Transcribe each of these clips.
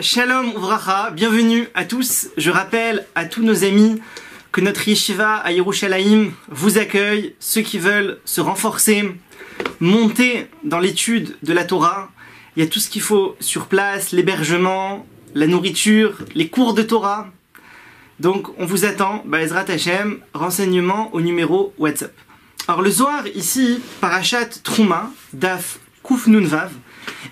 Shalom Uvracha, bienvenue à tous. Je rappelle à tous nos amis que notre yeshiva à Yerushalayim vous accueille. Ceux qui veulent se renforcer, monter dans l'étude de la Torah, il y a tout ce qu'il faut sur place, l'hébergement, la nourriture, les cours de Torah. Donc on vous attend, Ezrat Hashem, renseignements au numéro WhatsApp. Alors le Zohar ici, Parashat Trouma, Daf Kuf Nun Vav,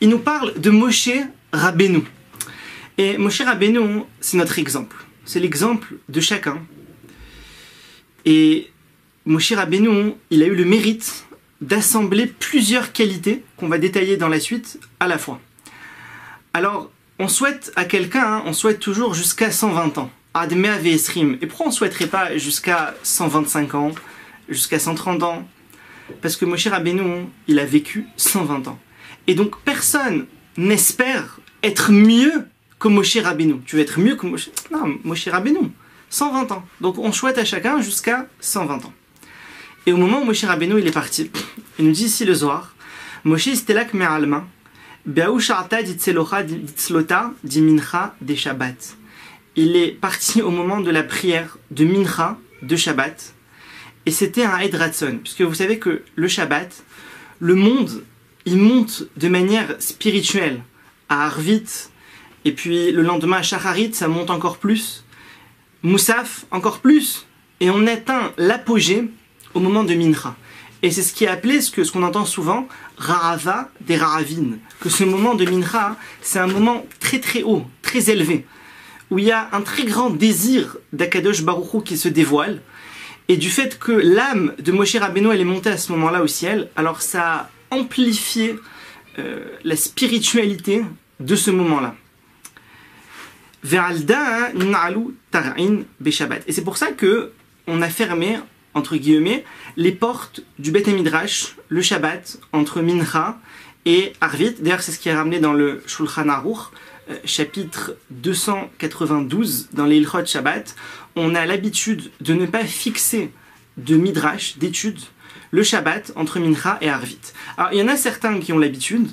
il nous parle de Moshe Rabbeinu. Et Moshe Rabbeinu, c'est notre exemple. C'est l'exemple de chacun. Et Moshe Rabbeinu, il a eu le mérite d'assembler plusieurs qualités qu'on va détailler dans la suite à la fois. Alors, on souhaite à quelqu'un, on souhaite toujours jusqu'à 120 ans. Admea ve'esrim. Et pourquoi on ne souhaiterait pas jusqu'à 125 ans, jusqu'à 130 ans? Parce que Moshe Rabbeinu, il a vécu 120 ans. Et donc, personne n'espère être mieux que Moshe Rabbeinu. Tu veux être mieux que Moshe? Non, Moshe Rabbeinu, 120 ans. Donc on souhaite à chacun jusqu'à 120 ans. Et au moment où Moshe Rabbeinu il est parti, il nous dit ici le Zohar, Moshe istelak me'alma, be'au sharta ditzelocha ditzlota di mincha de Shabbat. Il est parti au moment de la prière de mincha de Shabbat. Et c'était un Eid Ratzon, puisque vous savez que le Shabbat, le monde, il monte de manière spirituelle à Arvit, et puis le lendemain à Shacharit, ça monte encore plus, Moussaf encore plus, et on atteint l'apogée au moment de Mincha. Et c'est ce qui est appelé, ce qu'on entend souvent, Rarava des Raravines, que ce moment de Mincha, c'est un moment très très haut, très élevé, où il y a un très grand désir d'Akadosh Baruch Hu qui se dévoile, et du fait que l'âme de Moshe Rabbeinu elle est montée à ce moment-là au ciel, alors ça a amplifié la spiritualité de ce moment-là. Et c'est pour ça que on a fermé, entre guillemets, les portes du Beth Midrash, le Shabbat, entre Mincha et Arvit. D'ailleurs, c'est ce qui est ramené dans le Shulchan Aruch, chapitre 292, dans les Ilchot Shabbat. On a l'habitude de ne pas fixer de Midrash, d'études, le Shabbat entre Mincha et Arvit. Alors, il y en a certains qui ont l'habitude.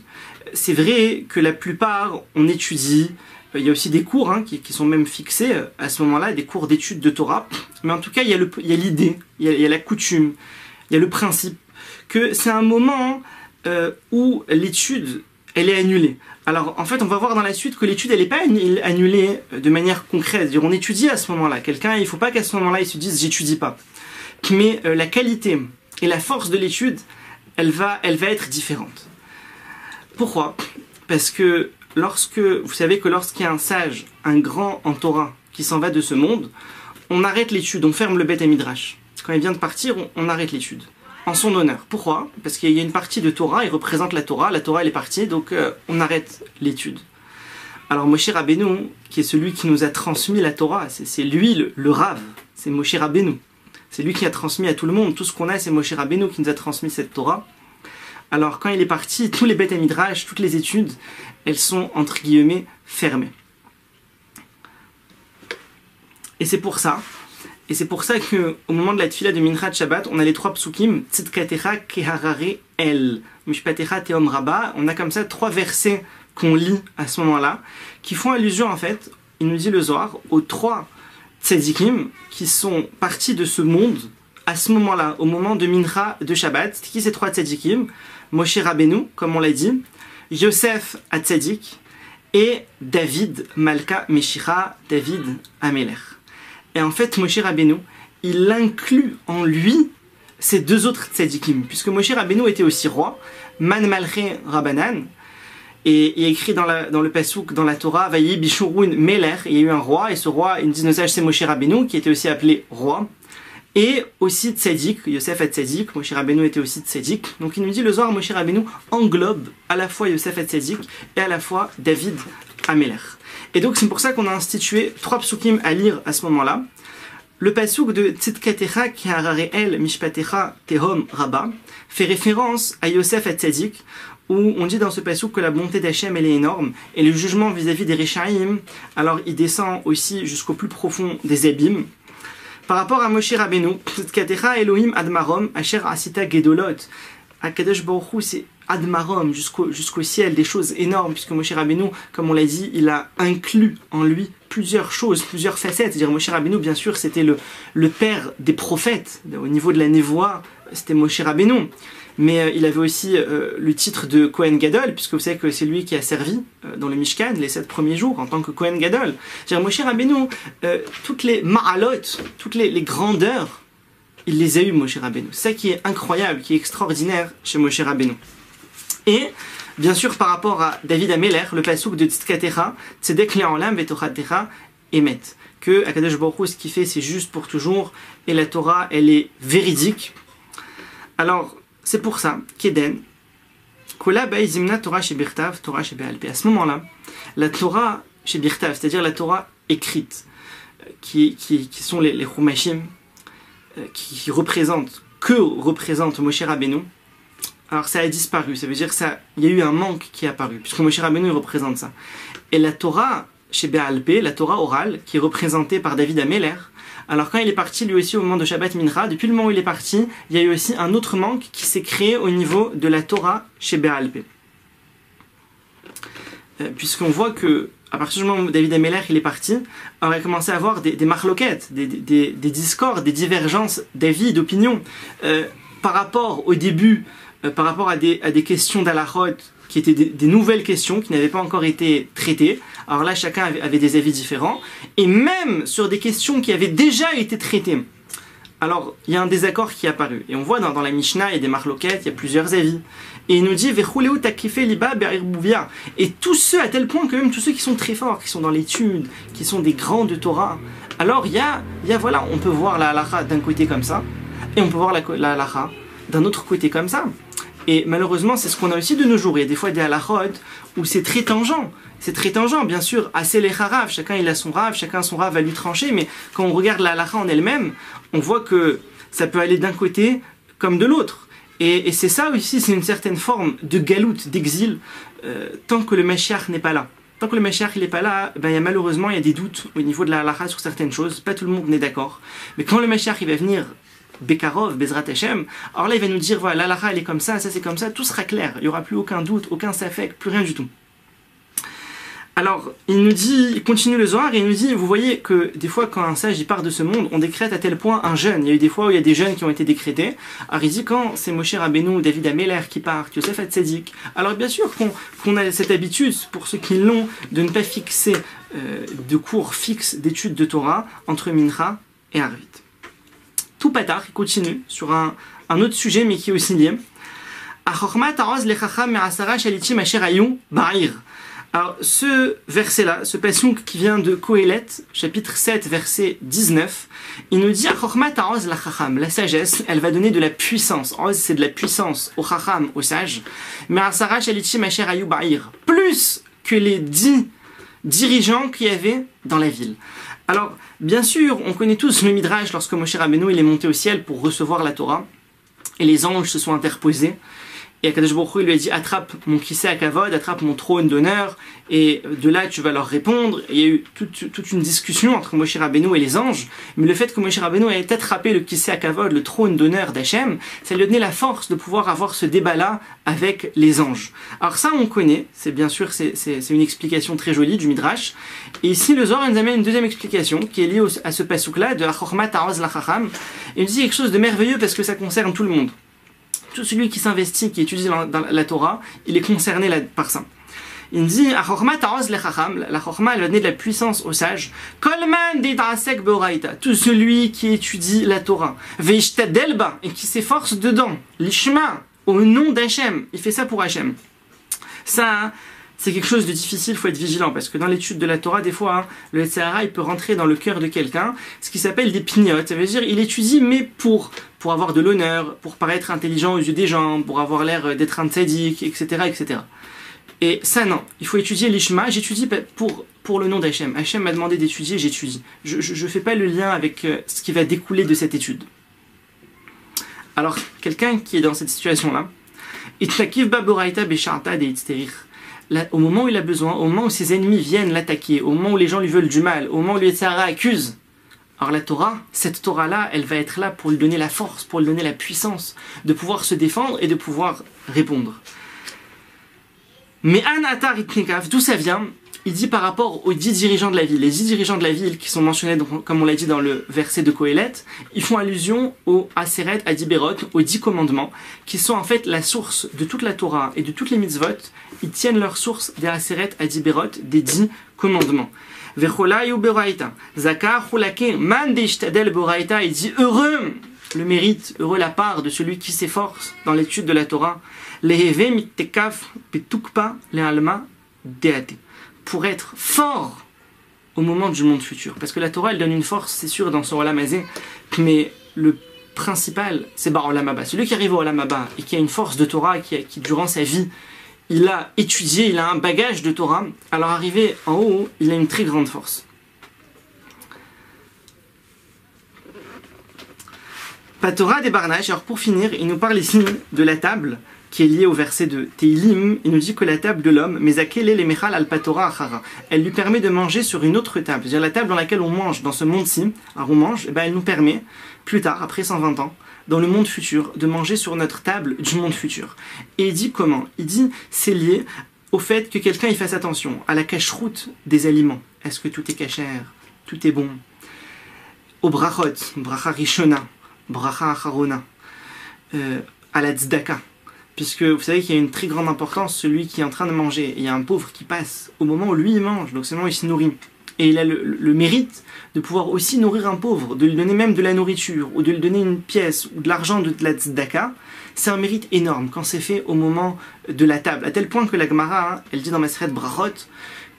C'est vrai que la plupart, on étudie. Il y a aussi des cours qui sont même fixés à ce moment-là, des cours d'études de Torah. Mais en tout cas, il y a l'idée, il y a la coutume, il y a le principe que c'est un moment où l'étude, elle est annulée. Alors, en fait, on va voir dans la suite que l'étude, elle n'est pas annulée de manière concrète. C'est-à-dire, on étudie à ce moment-là. Quelqu'un, il ne faut pas qu'à ce moment-là, il se dise « j'étudie pas ». Mais la qualité et la force de l'étude, elle va être différente. Pourquoi? Parce que vous savez que lorsqu'il y a un sage, un grand en Torah qui s'en va de ce monde, on arrête l'étude, on ferme le Beth Midrash. Quand il vient de partir, on arrête l'étude. En son honneur. Pourquoi? Parce qu'il y a une partie de Torah, il représente la Torah elle est partie, donc on arrête l'étude. Alors Moshe Rabbeinu, qui est celui qui nous a transmis la Torah, c'est lui le Rav, c'est Moshe Rabbeinu. C'est lui qui a transmis à tout le monde, tout ce qu'on a, c'est Moshe Rabbeinu qui nous a transmis cette Torah. Alors quand il est parti, tous les Beth Midrash, toutes les études, elles sont entre guillemets fermées. Et c'est pour ça que au moment de la tfila de Mincha de Shabbat, on a les trois psukim, Tzidkatecha keharare el, Mishpatecha teom rabba. On a comme ça trois versets qu'on lit à ce moment-là, qui font allusion en fait, il nous dit le Zohar, aux trois tzadikim qui sont partis de ce monde à ce moment-là, au moment de Mincha de Shabbat. Qui ces trois tzadikim? Moshe Rabbeinu, comme on l'a dit, Yosef Hatzadik et David Malka Meshicha, David Amelech. Et en fait, Moshe Rabbeinu, il inclut en lui ces deux autres tzadikim, puisque Moshe Rabbeinu était aussi roi, Man Malche Rabbanan, et il y a écrit dans le Pasuk, dans la Torah, Vayi Bishurun Meler, il y a eu un roi, et ce roi, ils nous disent nos sages, c'est Moshe Rabbeinu, qui était aussi appelé roi, et aussi tzadik, Yosef Hatzadik, Moshe Rabbeinu était aussi tzadik. Donc il nous dit le Zohar, Moshe Rabbeinu englobe à la fois Yosef Hatzadik et à la fois David Amelech. Et donc c'est pour ça qu'on a institué trois psukim à lire à ce moment-là. Le pasuk de Tzidkatecha keharare el mishpatecha tehom rabba fait référence à Yosef Hatzadik, où on dit dans ce pasuk que la bonté d'Hachem elle est énorme et le jugement vis-à-vis des Rechaim, alors il descend aussi jusqu'au plus profond des abîmes. Par rapport à Moshe Rabbeinu, Tzidkatecha Elohim admarom asher asita gedolot. Akadosh Baruch Hu s'est ad marom, jusqu'au ciel, des choses énormes, puisque Moshe Rabbeinu, comme on l'a dit, il a inclus en lui plusieurs choses, plusieurs facettes. C'est-à-dire Moshe Rabbeinu, bien sûr, c'était le père des prophètes. Au niveau de la névoie, c'était Moshe Rabbeinu. Mais il avait aussi le titre de Kohen Gadol, puisque vous savez que c'est lui qui a servi dans le Mishkan les 7 premiers jours en tant que Kohen Gadol. C'est-à-dire Moshe Rabbeinu, toutes les ma'alot, toutes les grandeurs, il les a eues, Moshe Rabbeinu. C'est ça qui est incroyable, qui est extraordinaire chez Moshe Rabbeinu. Et, bien sûr, par rapport à David Améler, le pasouk de Tzedekatera, Tzedek le'olam v'tochatecha emet. Que Akadosh Baruch Hu, ce qu'il fait, c'est juste pour toujours, et la Torah, elle est véridique. Alors, c'est pour ça qu'Eden, Kola Ba'i Zimna Torah chez Birtav, Torah chez Be'alpé. À ce moment-là, la Torah chez Birtav, c'est-à-dire la Torah écrite, qui sont les Chumashim, qui représente Moshe Rabbeinu, alors ça a disparu, ça veut dire qu'il y a eu un manque qui est apparu, puisque Moshe Rabbeinu représente ça. Et la Torah chez Be'alpé, la Torah orale, qui est représentée par David Améler, alors quand il est parti lui aussi au moment de Shabbat Mincha, depuis le moment où il est parti, il y a eu aussi un autre manque qui s'est créé au niveau de la Torah chez Be'alpé. Puisqu'on voit que à partir du moment où David Améler il est parti, on a commencé à avoir des marloquettes, des discords, des divergences d'avis, d'opinions. Par rapport au début, par rapport à des questions d'Alachot, qui étaient des nouvelles questions qui n'avaient pas encore été traitées. Alors là, chacun avait des avis différents. Et même sur des questions qui avaient déjà été traitées. Alors, il y a un désaccord qui est apparu. Et on voit dans la Mishnah, il y a des marloquettes, il y a plusieurs avis. Et il nous dit, Vechuleu takifé liba be'irbouvia. Et tous ceux, à tel point que même tous ceux qui sont très forts, qui sont dans l'étude, qui sont des grands de Torah, alors il y a voilà, on peut voir la halacha d'un côté comme ça, et on peut voir la halacha d'un autre côté comme ça. Et malheureusement, c'est ce qu'on a aussi de nos jours. Il y a des fois des halachot où c'est très tangent. C'est très tangent, bien sûr. Assez les harav, chacun il a son rav, chacun son rav va lui trancher. Mais quand on regarde la halacha en elle-même, on voit que ça peut aller d'un côté comme de l'autre. Et c'est ça aussi, c'est une certaine forme de galoute, d'exil, tant que le Mashiach n'est pas là. Tant que le Mashiach n'est pas là, malheureusement il y a des doutes au niveau de la halacha sur certaines choses. Pas tout le monde n'est d'accord. Mais quand le Mashiach il va venir, Bekarov, Bezrat Hashem, alors là il va nous dire voilà, l'alacha elle est comme ça c'est comme ça, tout sera clair, il n'y aura plus aucun doute, aucun safek, plus rien du tout. Alors il continue le Zohar et il nous dit, vous voyez que des fois quand un sage il part de ce monde, on décrète à tel point un jeûne. Il y a eu des fois où il y a des jeûnes qui ont été décrétés. Alors il dit quand c'est Moshe Rabbeinu, David Améler qui part, Yosef Hatzadik, alors bien sûr qu'on a cette habitude, pour ceux qui l'ont, de ne pas fixer de cours fixes d'études de Torah entre Mincha et Arvit. Tout patard, il continue sur un autre sujet mais qui est aussi lié. Alors ce verset-là, ce passouk qui vient de Kohelet, chapitre 7, verset 19, il nous dit la sagesse, elle va donner de la puissance. Oz, c'est de la puissance au chacham, au sage. Plus que les 10 dirigeants qu'il y avait dans la ville. Alors, bien sûr, on connaît tous le Midrash lorsque Moshe Rabbeinu il est monté au ciel pour recevoir la Torah, et les anges se sont interposés, et Akadosh Baruch Hu lui a dit attrape mon kissé à kavod, attrape mon trône d'honneur, et de là tu vas leur répondre. Et il y a eu toute une discussion entre Moshe Rabbeinu et les anges, mais le fait que Moshe Rabbeinu ait attrapé le kissé à kavod, le trône d'honneur d'Hachem, ça lui a donné la force de pouvoir avoir ce débat-là avec les anges. Alors ça on connaît, c'est bien sûr c'est une explication très jolie du Midrash, et ici le Zohar nous amène une deuxième explication qui est liée à ce passouk-là, de la Chochma Ta'oz la Chacham, et il nous dit quelque chose de merveilleux parce que ça concerne tout le monde. Tout celui qui s'investit, qui étudie dans la Torah, il est concerné par ça. Il dit, la Chochma elle va donner de la puissance aux sages. Kolman de'asek be'oraita, tout celui qui étudie la Torah. Ve'ishtadel ba, et qui s'efforce dedans. Lishma, au nom d'Hachem. Il fait ça pour Hachem. Ça, c'est quelque chose de difficile, il faut être vigilant, parce que dans l'étude de la Torah, des fois, le Yetzirah, il peut rentrer dans le cœur de quelqu'un, ce qui s'appelle des pignottes. Ça veut dire, il étudie, mais pour avoir de l'honneur, pour paraître intelligent aux yeux des gens, pour avoir l'air d'être un tzaddik, etc., etc. Et ça, non. Il faut étudier l'Ishma. J'étudie pour le nom d'Hachem. Hachem m'a demandé d'étudier, j'étudie. Je fais pas le lien avec ce qui va découler de cette étude. Alors, quelqu'un qui est dans cette situation-là, au moment où il a besoin, au moment où ses ennemis viennent l'attaquer, au moment où les gens lui veulent du mal, au moment où le Yetzirah accuse, alors la Torah, cette Torah-là, elle va être là pour lui donner la force, pour lui donner la puissance de pouvoir se défendre et de pouvoir répondre. Mais Anatar Itnikaf, d'où ça vient? Il dit par rapport aux 10 dirigeants de la ville. Les 10 dirigeants de la ville qui sont mentionnés, comme on l'a dit dans le verset de Kohelet, ils font allusion aux Aseret Adiberot, aux 10 commandements, qui sont en fait la source de toute la Torah et de toutes les mitzvot. Ils tiennent leur source des Aseret Adiberot, des 10 commandements. Vecholai ou Beraita, Zakar Hulake, Man Deishtadel Beraita, il dit heureux le mérite, heureux la part de celui qui s'efforce dans l'étude de la Torah. Leheve Mittekaf Petukpa Lealma Deate. Pour être fort au moment du monde futur. Parce que la Torah, elle donne une force, c'est sûr, dans son Olam Hazé, mais le principal, c'est Bar Olam Haba. Celui qui arrive au Olam Haba et qui a une force de Torah, qui durant sa vie, il a étudié, il a un bagage de Torah, alors arrivé en haut, il a une très grande force. Patora des Barnaches, alors pour finir, il nous parle ici de la table, qui est lié au verset de Teilim. Il nous dit que la table de l'homme, elle lui permet de manger sur une autre table. C'est-à-dire la table dans laquelle on mange dans ce monde-ci, alors on mange, elle nous permet, plus tard, après 120 ans, dans le monde futur, de manger sur notre table du monde futur. Et il dit comment? Il dit c'est lié au fait que quelqu'un il fasse attention à la cacheroute des aliments. Est-ce que tout est cachère? Tout est bon? Au brachot, bracha rishona, bracha acharona, à la tzedaka. Puisque vous savez qu'il y a une très grande importance, celui qui est en train de manger, et il y a un pauvre qui passe au moment où lui il mange, donc c'est le moment où il se nourrit. Et il a le mérite de pouvoir aussi nourrir un pauvre, de lui donner même de la nourriture, ou de lui donner une pièce, ou de l'argent de la tzedaka. C'est un mérite énorme quand c'est fait au moment de la table. À tel point que la Gemara, elle dit dans Maseret Brachot,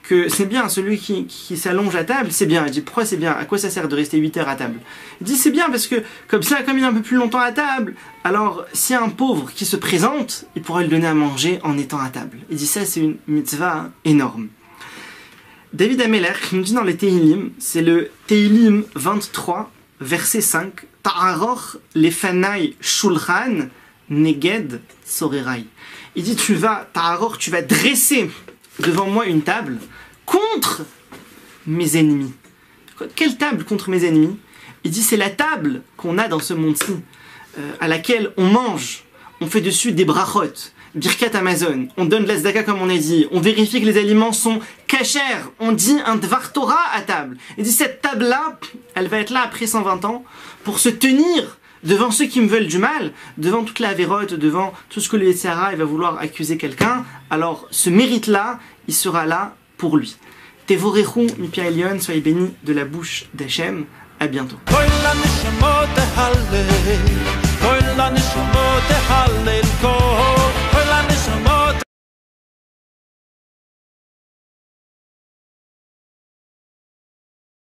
que c'est bien, celui qui s'allonge à table, c'est bien. Il dit pourquoi c'est bien? À quoi ça sert de rester 8 heures à table? Il dit c'est bien parce que comme il est un peu plus longtemps à table, alors s'il y a un pauvre qui se présente, il pourra lui donner à manger en étant à table. Il dit ça c'est une mitzvah énorme. David Amelech nous dit dans les Teilim, c'est le Teilim 23, verset 5, Ta'aror lefanai shulchan neged sorerai. Il dit tu vas dresser devant moi une table contre mes ennemis. Quelle table contre mes ennemis? Il dit c'est la table qu'on a dans ce monde-ci, à laquelle on mange, on fait dessus des brachot, birkat Amazon, on donne de la tzedaka comme on a dit, on vérifie que les aliments sont kashers, on dit un dvar Torah à table. Il dit cette table-là, elle va être là après 120 ans pour se tenir devant ceux qui me veulent du mal, devant toute la vérote, devant tout ce que le Yetzirah va vouloir accuser quelqu'un, alors ce mérite-là, il sera là pour lui. Tevorechu mipi Elion, soyez bénis de la bouche d'Hachem. À bientôt.